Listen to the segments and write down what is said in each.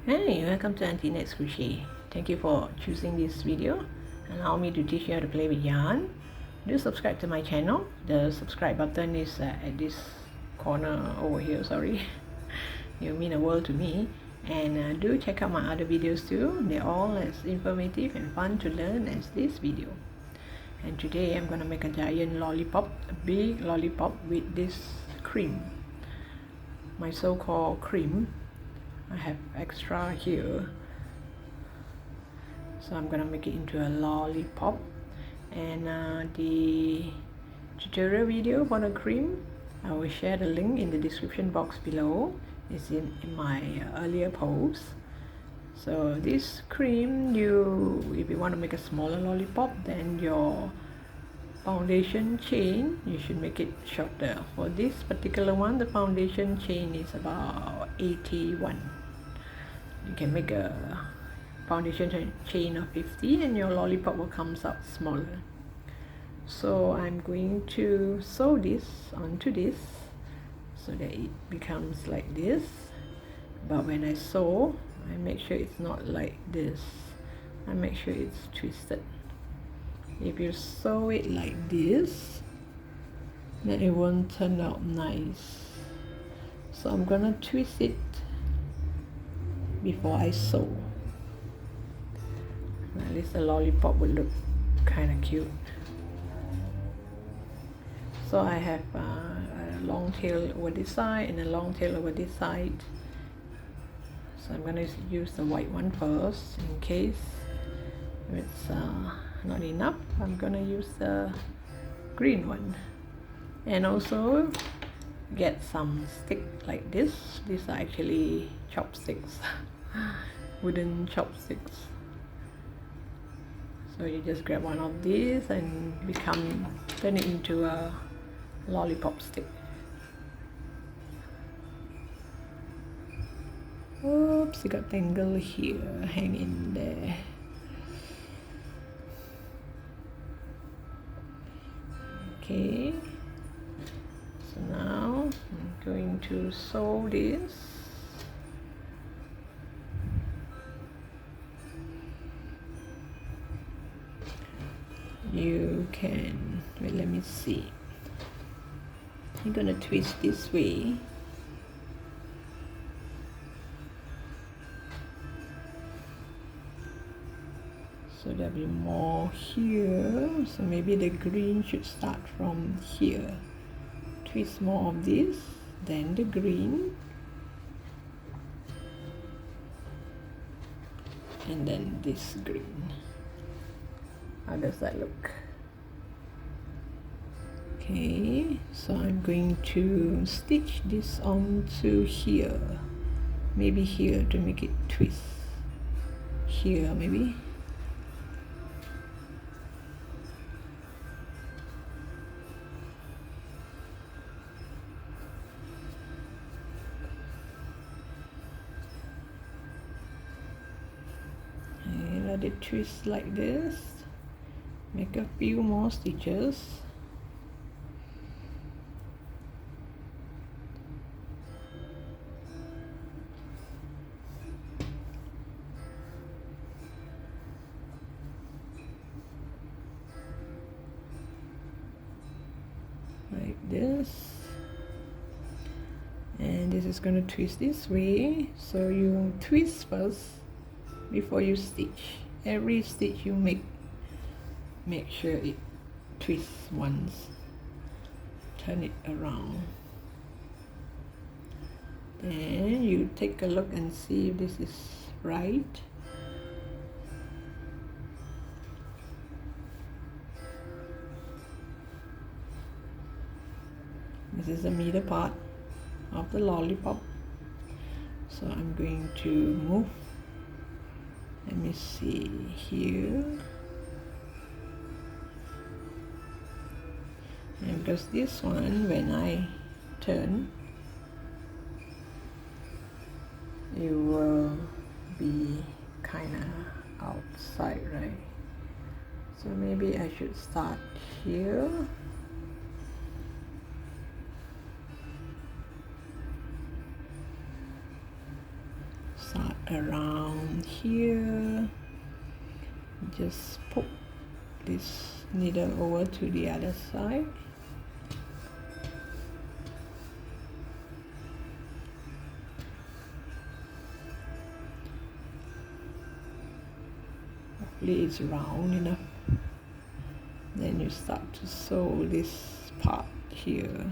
Hey, welcome to Auntie Nat's Crochet. Thank you for choosing this video. Allow me to teach you how to play with yarn. Do subscribe to my channel. The subscribe button is at this corner over here, sorry. You mean the world to me. And do check out my other videos too. They're all as informative and fun to learn as this video. And today I'm gonna make a giant lollipop, a big lollipop with this cream. My so-called cream. I have extra here, so I'm gonna make it into a lollipop. And the tutorial video for the cream, I will share the link in the description box below. It's in my earlier post. So this cream, if you want to make a smaller lollipop, then your foundation chain, you should make it shorter. For this particular one, the foundation chain is about 81. You can make a foundation chain of 50 and your lollipop will come out smaller. So I'm going to sew this onto this so that it becomes like this. But when I sew, I make sure it's not like this. I make sure it's twisted. If you sew it like this, then it won't turn out nice. So I'm gonna twist it before I sew. At least the lollipop would look kind of cute. So I have a long tail over this side and a long tail over this side. So I'm going to use the white one first in case if it's not enough. I'm going to use the green one. And also get some stick like this. These are actually chopsticks. Wooden chopsticks. So you just grab one of these and turn it into a lollipop stick. Oops, it got tangled here, hang in there. Okay, so now I'm going to sew this. You can, wait, let me see. I'm gonna twist this way. So there'll be more here. So maybe the green should start from here. Twist more of this, then the green. And then this green. How does that look? Okay, so I'm going to stitch this onto here. Maybe here to make it twist. Here maybe. And let it twist like this. Make a few more stitches. Like this. And this is going to twist this way. So you twist first before you stitch. Every stitch you make sure it twists once. Turn it around. Then you take a look and see if this is right. This is the middle part of the lollipop. So I'm going to move. Let me see here. And because this one, when I turn, it will be kind of outside, right? So maybe I should start here. Start around here. Just poke this needle over to the other side. Hopefully it's round enough. Then you start to sew this part here.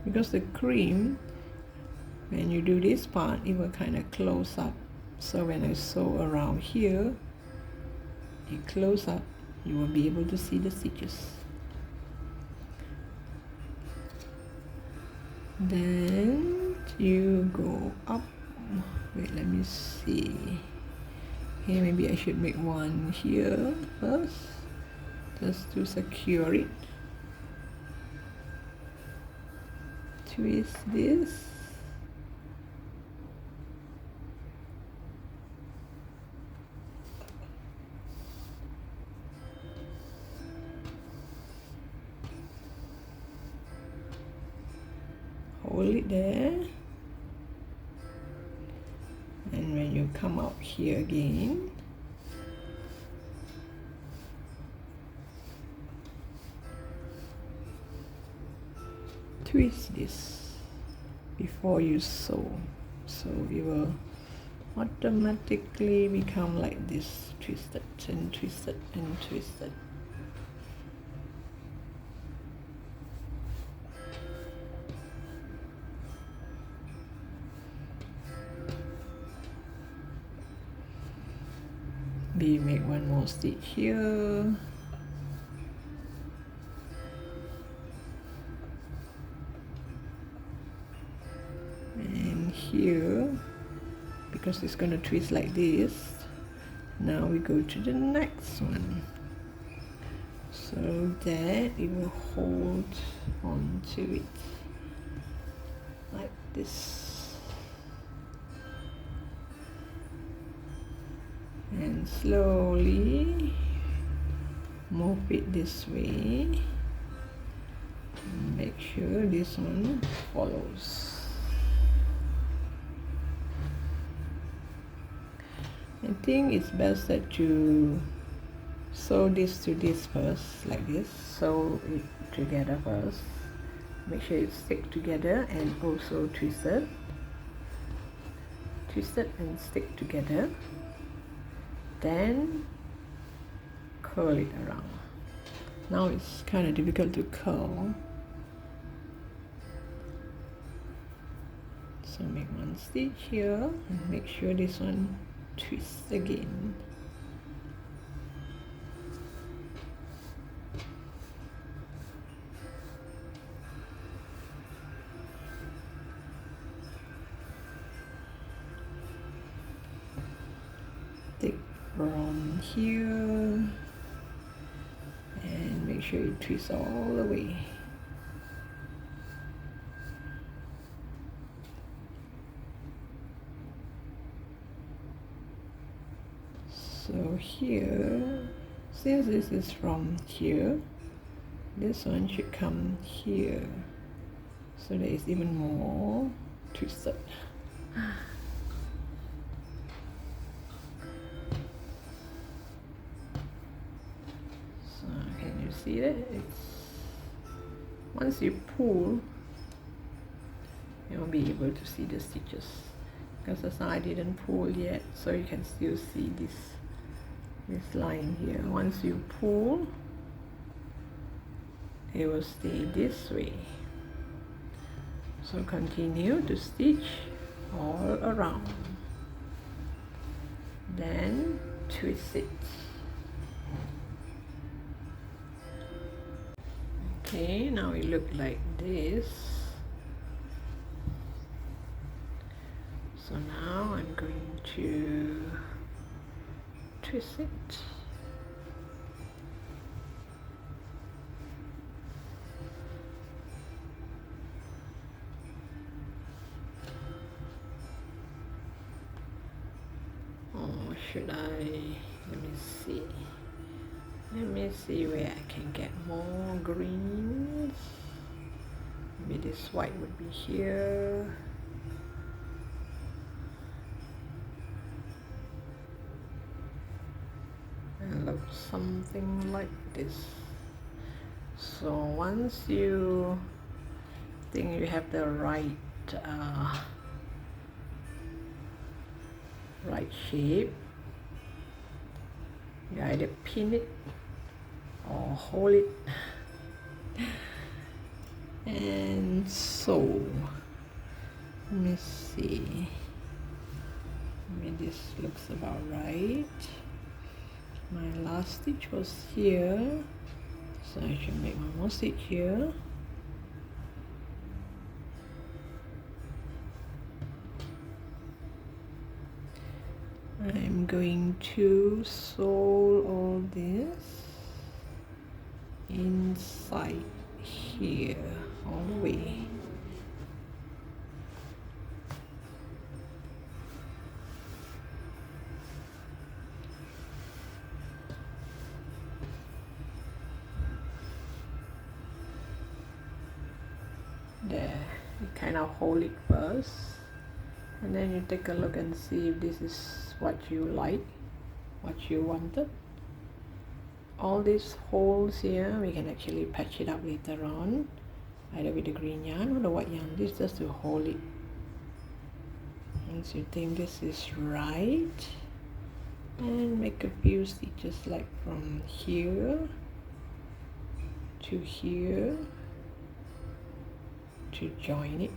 Because the cream, when you do this part, it will kind of close up. So when I sew around here, it close up, you will be able to see the stitches. Then you go up. Wait, let me see. Okay, maybe I should make one here first, just to secure it. Twist this. Hold it there. And when you come out here again, twist this before you sew, so it will automatically become like this, twisted and twisted and twisted. We make one more stitch here. And here, because it's going to twist like this, now we go to the next one, so that it will hold on to it like this. And slowly move it this way. Make sure this one follows. I think it's best that you sew this to this first, like this. Sew it together first. Make sure it stick together and also twist it. Twist it and stick together. Then curl it around. Now it's kind of difficult to curl. So make one stitch here and make sure this one twists again. Take from here and make sure you twist all the way. So here, since this is from here, this one should come here, so that it's even more twisted. So can you see that? Once you pull, you'll be able to see the stitches. Because the side didn't pull yet, so you can still see this line here. Once you pull, it will stay this way. So continue to stitch all around. Then twist it. Okay, now it looks like this. So now I'm going to twist it. Or should I, let me see where I can get more greens. this white would be here. And look something like this. So once you think you have the right shape, you either pin it or hold it and sew. Let me see. Maybe this looks about right. My last stitch was here, so I should make one more stitch here. I'm going to sew all this inside here all the way. There, you kind of hold it first, and then you take a look and see if this is what you like, what you wanted. All these holes here, we can actually patch it up later on, either with the green yarn or the white yarn. This is just to hold it. Once you think this is right, and make a few stitches like from here to here to join it.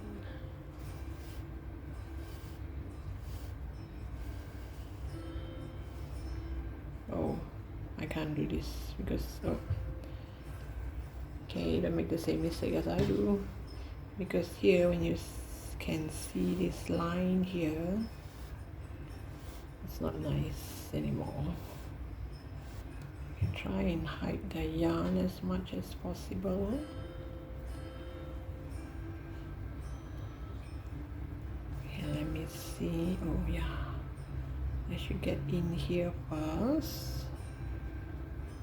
Oh, I can't do this because okay, don't make the same mistake as I do, because here when you can see this line here, it's not nice anymore. You try and hide the yarn as much as possible. Let me see. Oh yeah, I should get in here first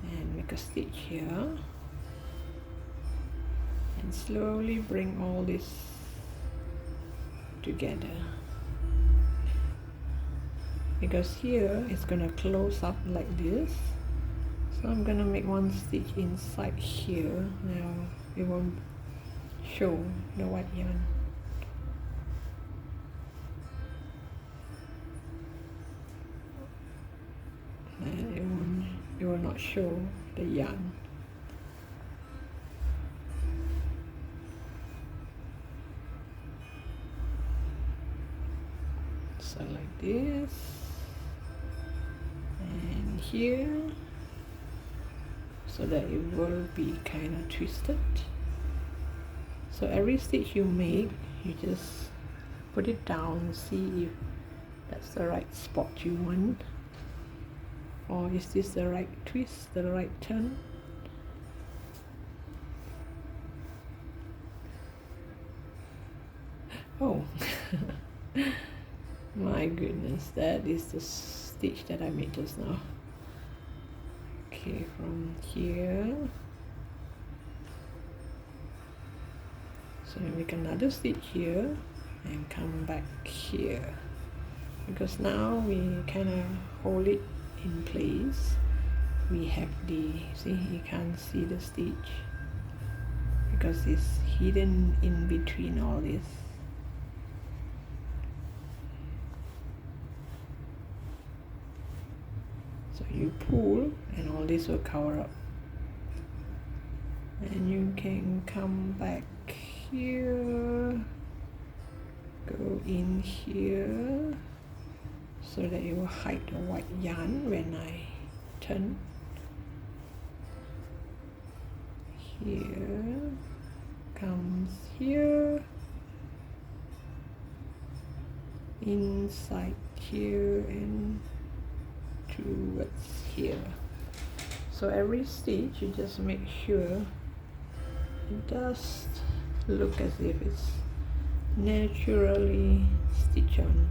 and make a stitch here and slowly bring all this together, because here it's gonna close up like this. So I'm gonna make one stitch inside here. Now it won't show the white yarn. And it will not show the yarn. So like this, and here, so that it will be kind of twisted. So every stitch you make, you just put it down and see if that's the right spot you want. Or is this the right twist, the right turn? Oh, my goodness, that is the stitch that I made just now. Okay, from here, so I make another stitch here and come back here, because now we kind of hold it in place. We have the, see, you can't see the stitch because it's hidden in between all this. So you pull and all this will cover up, and you can come back here, go in here, so that it will hide the white yarn when I turn. Here comes here, inside here, and towards here. So every stitch you just make sure it does look as if it's naturally stitched on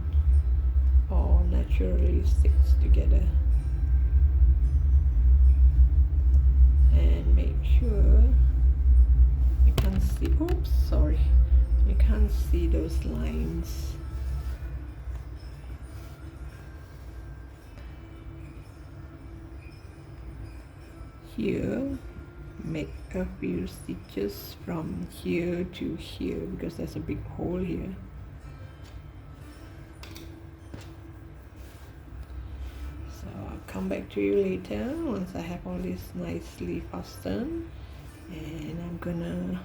or naturally sticks together, and make sure you can't see, oops, sorry, can't see those lines. Here, make a few stitches from here to here because there's a big hole here. So I'll come back to you later once I have all this nicely fastened, and I'm gonna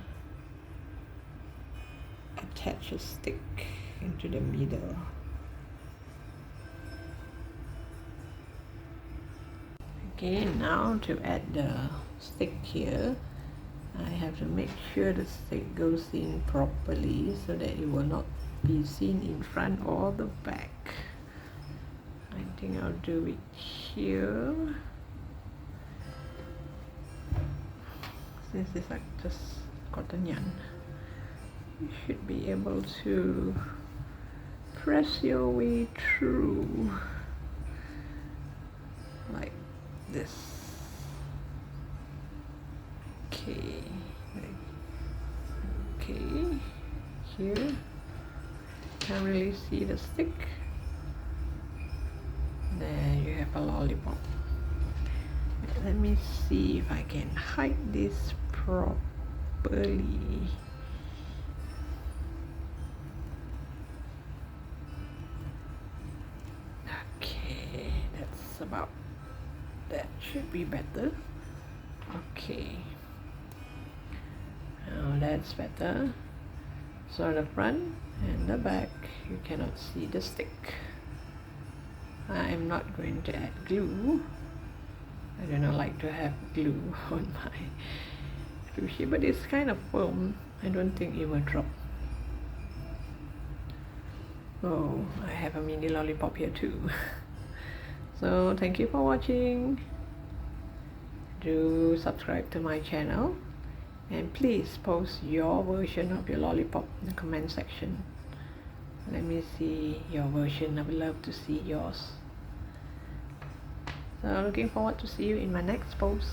attach a stick into the middle. Okay, now to add the stick here, I have to make sure the stick goes in properly so that it will not be seen in front or the back. I think I'll do it here. Since it's like just cotton yarn, you should be able to press your way through like this. Okay, okay, here can't really see the stick. There you have a lollipop. Let me see if I can hide this properly. Okay, that's about, that should be better. Okay, now that's better. So the front and the back, you cannot see the stick. I'm not going to add glue. I do not like to have glue on my crochet, but it's kind of firm. I don't think it will drop. Oh, I have a mini lollipop here too. So thank you for watching. Do subscribe to my channel, and please post your version of your lollipop in the comment section. Let me see your version. I would love to see yours. So looking forward to see you in my next post.